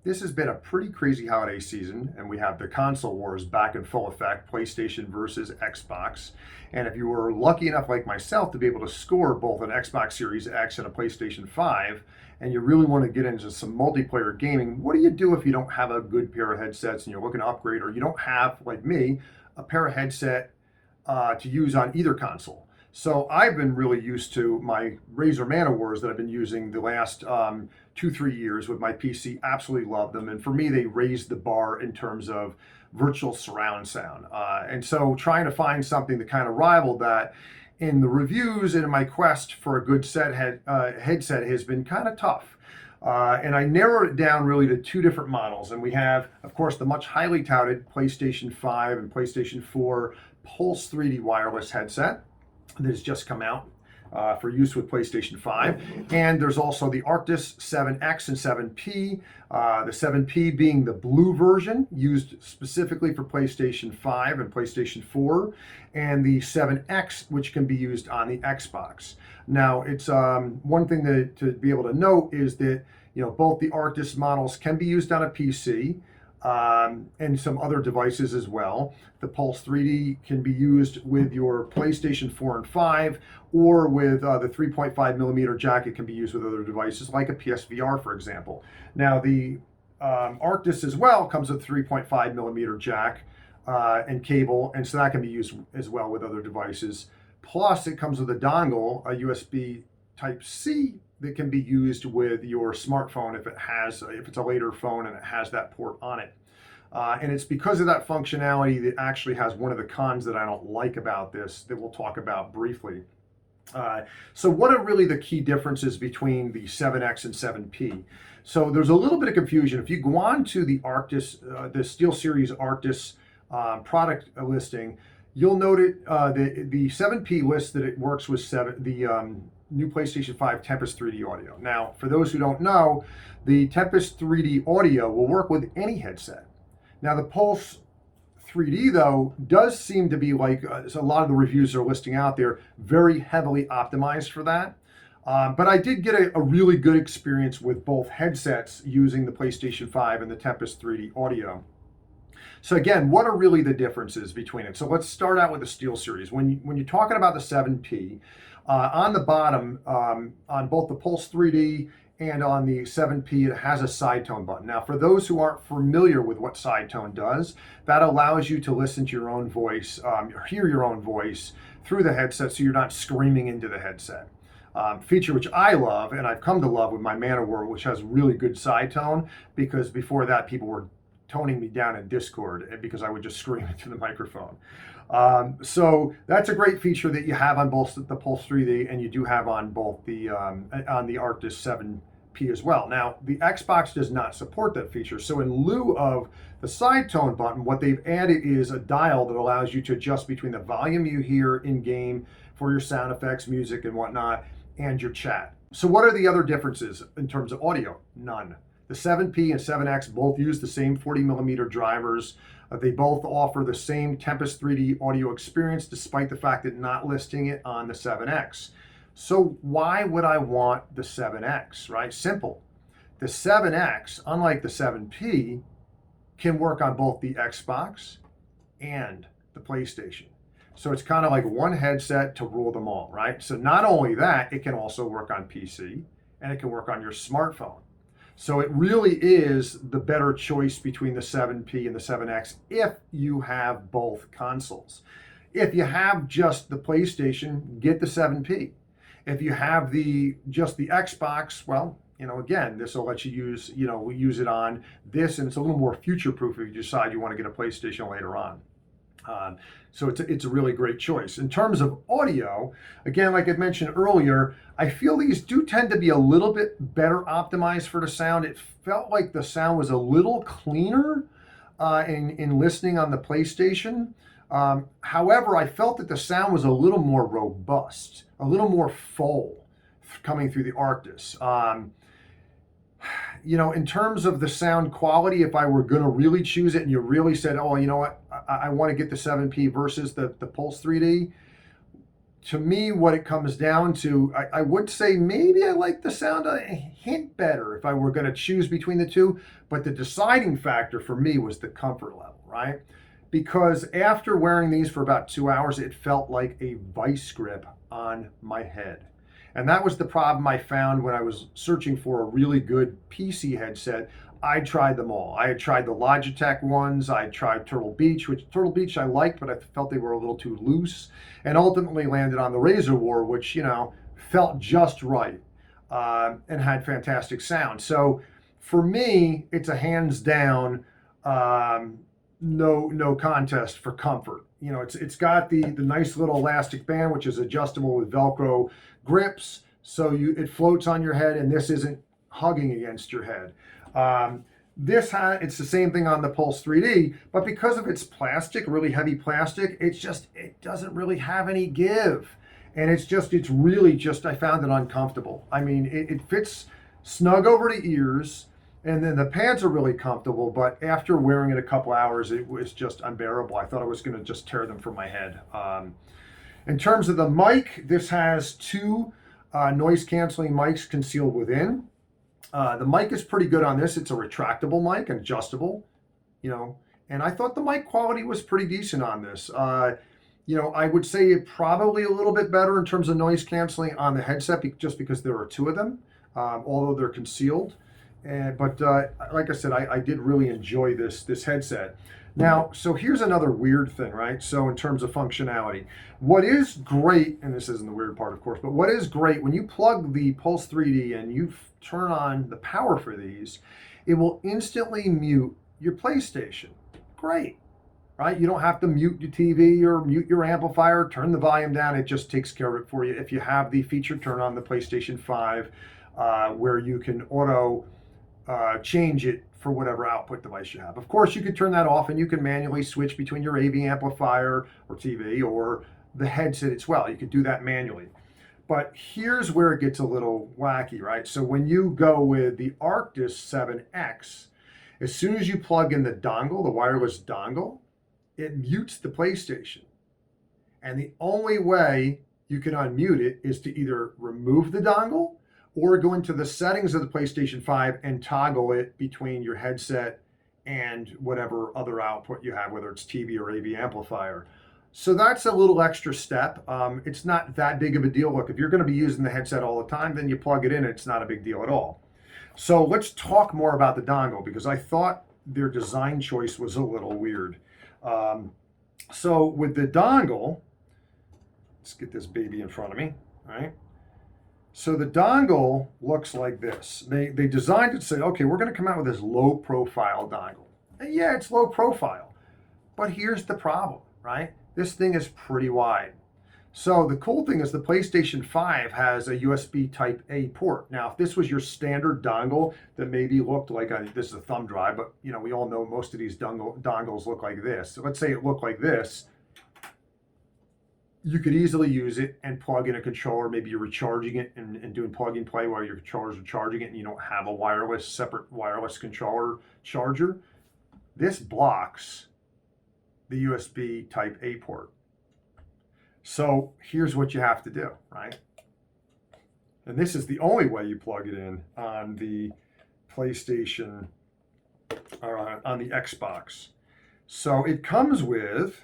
This has been a pretty crazy holiday season, and we have the console wars back in full effect, PlayStation versus Xbox. And if you were lucky enough, like myself, to be able to score both an Xbox Series X and a PlayStation 5, and you really want to get into some multiplayer gaming, what do you do if you don't have a good pair of headsets and you're looking to upgrade, or you don't have, like me, a pair of headset to use on either console? So I've been really used to my Razer Mano'wars that I've been using the last 2-3 years with my PC. Absolutely love them, and for me, they raised the bar in terms of virtual surround sound. And so, trying to find something to kind of rival that in the reviews and in my quest for a good headset has been kind of tough. And I narrowed it down really to two different models. And we have, of course, the much highly touted PlayStation 5 and PlayStation 4 Pulse 3D wireless headset that has just come out for use with PlayStation 5. And there's also the Arctis 7X and 7P, the 7P being the blue version used specifically for PlayStation 5 and PlayStation 4, and the 7X, which can be used on the Xbox. Now, it's one thing to be able to note is that both the Arctis models can be used on a PC, and some other devices as well. The Pulse 3D can be used with your PlayStation 4 and 5, or with the 3.5 millimeter jack. It can be used with other devices like a PSVR, for example. Now, the Arctis as well comes with 3.5 millimeter jack and cable, and so that can be used as well with other devices. Plus, it comes with a dongle, a USB Type-C, that can be used with your smartphone if it's a later phone and it has that port on it. And it's because of that functionality that actually has one of the cons that I don't like about this that we'll talk about briefly. So what are really the key differences between the 7X and 7P? So there's a little bit of confusion. If you go on to the Arctis, the SteelSeries Arctis product listing, you'll note the 7P lists that it works with the new PlayStation 5 Tempest 3D audio. Now, for those who don't know, the Tempest 3D audio will work with any headset. Now, the Pulse 3D, though, does seem to be, like a lot of the reviews are listing out there, very heavily optimized for that. But I did get a really good experience with both headsets using the PlayStation 5 and the Tempest 3D audio. So again, what are really the differences between it? So let's start out with the SteelSeries. When you're talking about the 7P, on the bottom, on both the Pulse 3D and on the 7P, it has a side tone button. Now, for those who aren't familiar with what side tone does, that allows you to listen to your own voice, or hear your own voice through the headset, so you're not screaming into the headset. Feature which I love, and I've come to love with my Mano'war, which has really good side tone, because before that, people were toning me down in Discord because I would just scream into the microphone. So that's a great feature that you have on both the Pulse 3D, and you do have on both the Arctis 7P as well. Now, the Xbox does not support that feature, so in lieu of the side tone button, what they've added is a dial that allows you to adjust between the volume you hear in game for your sound effects, music, and whatnot, and your chat. So what are the other differences in terms of audio? None. The 7P and 7X both use the same 40 millimeter drivers. They both offer the same Tempest 3D audio experience, despite the fact that not listing it on the 7X. So why would I want the 7X, right? Simple. The 7X, unlike the 7P, can work on both the Xbox and the PlayStation. So it's kind of like one headset to rule them all, right? So not only that, it can also work on PC, and it can work on your smartphone. So it really is the better choice between the 7P and the 7X if you have both consoles. If you have just the PlayStation, get the 7P. If you have just the Xbox, well, again, this will let you use it on this, and it's a little more future-proof if you decide you want to get a PlayStation later on. So it's a really great choice. In terms of audio, again, like I mentioned earlier, I feel these do tend to be a little bit better optimized for the sound. It felt like the sound was a little cleaner in listening on the PlayStation. However, I felt that the sound was a little more robust, a little more full coming through the Arctis. In terms of the sound quality, if I were going to really choose it and you really said, oh, you know what, I want to get the 7P versus the Pulse 3D, to me, what it comes down to, I would say maybe I like the sound a hint better if I were going to choose between the two. But the deciding factor for me was the comfort level, right? Because after wearing these for about 2 hours, it felt like a vice grip on my head. And that was the problem I found when I was searching for a really good PC headset. I tried them all. I had tried the Logitech ones. I tried Turtle Beach, which Turtle Beach I liked, but I felt they were a little too loose. And ultimately landed on the Mano'war, which, felt just right and had fantastic sound. So for me, it's a hands down no contest for comfort. It's got the nice little elastic band, which is adjustable with Velcro grips, so it floats on your head, and this isn't hugging against your head. It's the same thing on the Pulse 3D, but because of its plastic, really heavy plastic, it doesn't really have any give, and it's really just I found it uncomfortable. I mean, it fits snug over the ears. And then the pants are really comfortable, but after wearing it a couple hours, it was just unbearable. I thought I was going to just tear them from my head. In terms of the mic, this has two noise-canceling mics concealed within. The mic is pretty good on this. It's a retractable mic and adjustable, and I thought the mic quality was pretty decent on this. I would say it probably a little bit better in terms of noise canceling on the headset just because there are two of them, although they're concealed. But like I said, I did really enjoy this headset. Now, so here's another weird thing, right? So in terms of functionality, what is great, and this isn't the weird part, of course, but what is great, when you plug the Pulse 3D and you turn on the power for these, it will instantly mute your PlayStation. Great, right? You don't have to mute your TV or mute your amplifier, turn the volume down. It just takes care of it for you. If you have the feature turn on the PlayStation 5, where you can auto change it for whatever output device you have. Of course, you could turn that off and you can manually switch between your AV amplifier or TV or the headset as well. You could do that manually. But here's where it gets a little wacky, right? So when you go with the Arctis 7X, as soon as you plug in the dongle, the wireless dongle, it mutes the PlayStation. And the only way you can unmute it is to either remove the dongle or go into the settings of the PlayStation 5 and toggle it between your headset and whatever other output you have, whether it's TV or AV amplifier. So that's a little extra step. It's not that big of a deal. Look, if you're going to be using the headset all the time, then you plug it in. It's not a big deal at all. So let's talk more about the dongle, because I thought their design choice was a little weird. So with the dongle, let's get this baby in front of me, all right? So the dongle looks like this. They designed it to say, okay, we're going to come out with this low profile dongle. And yeah, it's low profile, but here's the problem, right? This thing is pretty wide. So the cool thing is the PlayStation 5 has a USB Type A port. Now, if this was your standard dongle that maybe looked like, this is a thumb drive, but we all know most of these dongles look like this. So let's say it looked like this. You could easily use it and plug in a controller. Maybe you're recharging it and doing plug and play while your controller's recharging it and you don't have a separate wireless controller charger. This blocks the USB Type A port. So here's what you have to do, right? And this is the only way you plug it in on the PlayStation or on the Xbox. So it comes with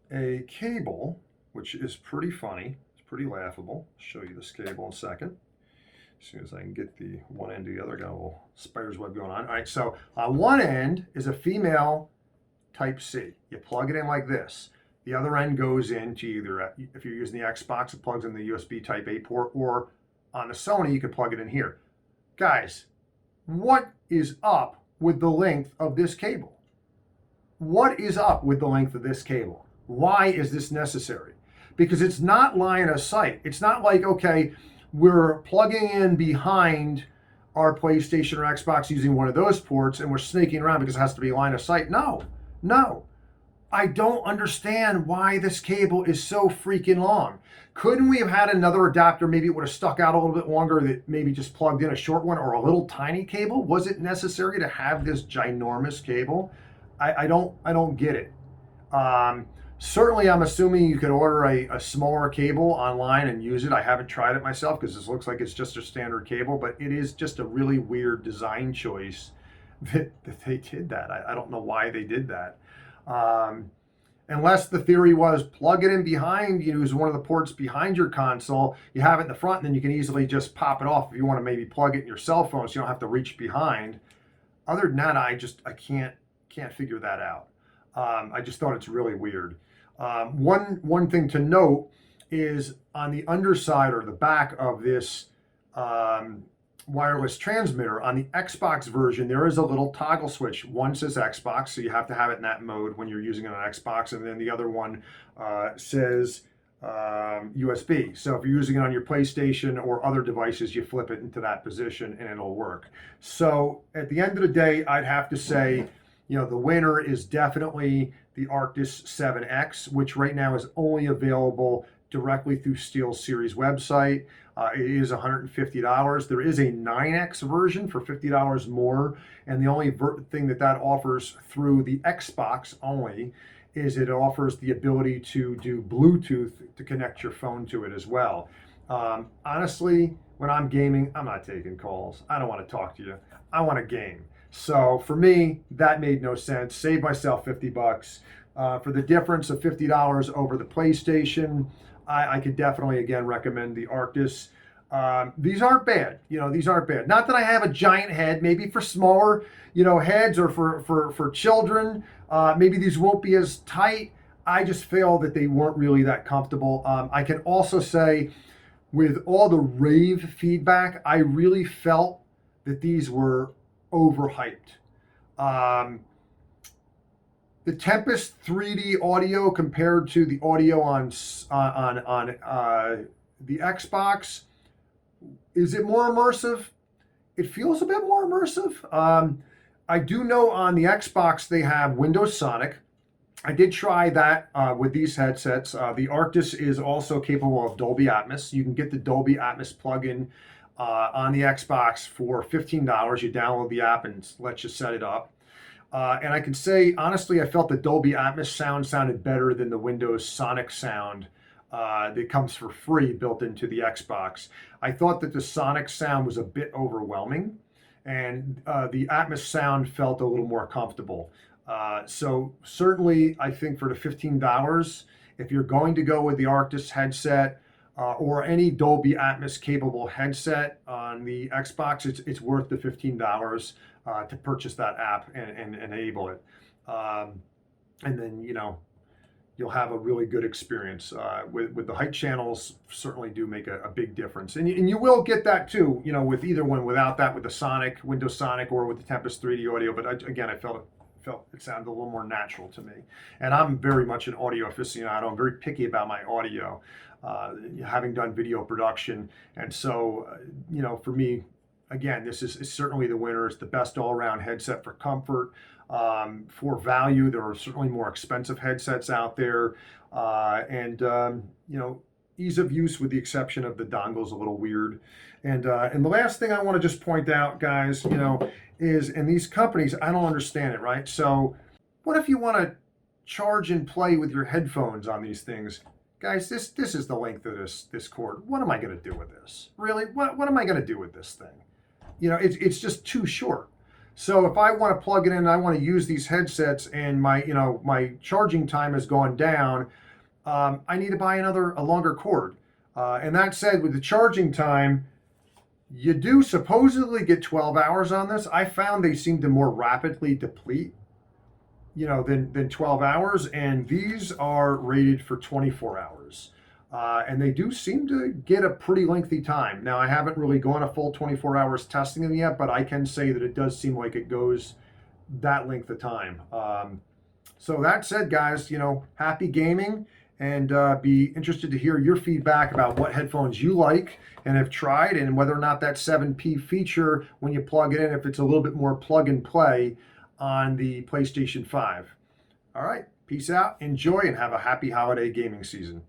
a cable, which is pretty funny. It's pretty laughable. I'll show you this cable in a second. As soon as I can get the one end to the other, got a little spider's web going on. All right, so on one end is a female Type C. You plug it in like this. The other end goes into either, if you're using the Xbox, it plugs in the USB Type A port, or on the Sony, you can plug it in here. Guys, what is up with the length of this cable? What is up with the length of this cable? Why is this necessary? Because it's not line of sight. It's not like, okay, we're plugging in behind our PlayStation or Xbox using one of those ports and we're sneaking around because it has to be line of sight. No. I don't understand why this cable is so freaking long. Couldn't we have had another adapter? Maybe it would have stuck out a little bit longer, that maybe just plugged in a short one or a little tiny cable. Was it necessary to have this ginormous cable? I don't get it. Certainly, I'm assuming you could order a smaller cable online and use it. I haven't tried it myself because this looks like it's just a standard cable, but it is just a really weird design choice that they did that. I don't know why they did that. Um, Unless the theory was plug it in behind, use one of the ports behind your console, you have it in the front, and then you can easily just pop it off if you want to maybe plug it in your cell phone so you don't have to reach behind. Other than that, I can't figure that out. I just thought it's really weird. One thing to note is on the underside or the back of this wireless transmitter, on the Xbox version, there is a little toggle switch. One says Xbox, so you have to have it in that mode when you're using it on Xbox, and then the other one says USB. So if you're using it on your PlayStation or other devices, you flip it into that position and it'll work. So at the end of the day, I'd have to say, the winner is definitely the Arctis 7X, which right now is only available directly through SteelSeries website. It is $150. There is a 9X version for $50 more, and the only thing that offers through the Xbox only is it offers the ability to do Bluetooth to connect your phone to it as well. Honestly, when I'm gaming, I'm not taking calls. I don't want to talk to you. I want to game. So for me, that made no sense. Save myself $50. For the difference of $50 over the PlayStation, I could definitely, again, recommend the Arctis. These aren't bad. These aren't bad. Not that I have a giant head. Maybe for smaller, heads, or for children, maybe these won't be as tight. I just feel that they weren't really that comfortable. I can also say, with all the rave feedback, I really felt that these were overhyped. The Tempest 3D audio compared to the audio on the Xbox, is it more immersive? It feels a bit more immersive. I do know on the Xbox they have Windows Sonic. I did try that with these headsets. The Arctis is also capable of Dolby Atmos. You can get the Dolby Atmos plugin on the Xbox for $15. You download the app and lets you set it up. And I can say, honestly, I felt the Dolby Atmos sound sounded better than the Windows Sonic sound that comes for free built into the Xbox. I thought that the Sonic sound was a bit overwhelming, and the Atmos sound felt a little more comfortable. So certainly, I think for the $15, if you're going to go with the Arctis headset or any Dolby Atmos capable headset on the Xbox, it's worth the $15 to purchase that app and enable it. And then, you'll have a really good experience. With the height channels certainly do make a big difference. And you will get that too, with either one, without that, with the Sonic, Windows Sonic, or with the Tempest 3D audio. But again, I felt it sounded a little more natural to me. And I'm very much an audio aficionado. I'm very picky about my audio, having done video production. And so, for me, again, this is certainly the winner. It's the best all-around headset for comfort. For value, there are certainly more expensive headsets out there. And ease of use, with the exception of the dongle's a little weird. And the last thing I want to just point out, guys, is in these companies, I don't understand it, right? So what if you want to charge and play with your headphones on these things? Guys, this is the length of this cord. What am I going to do with this? Really? What am I going to do with this thing? It's just too short. So if I want to plug it in and I want to use these headsets and my charging time has gone down, I need to buy a longer cord. And that said, with the charging time, you do supposedly get 12 hours on this. I found they seem to more rapidly deplete, than 12 hours. And these are rated for 24 hours. And they do seem to get a pretty lengthy time. Now, I haven't really gone a full 24 hours testing them yet, but I can say that it does seem like it goes that length of time. So that said, guys, happy gaming, and be interested to hear your feedback about what headphones you like and have tried, and whether or not that 7P feature, when you plug it in, if it's a little bit more plug and play on the PlayStation 5. All right, peace out, enjoy, and have a happy holiday gaming season.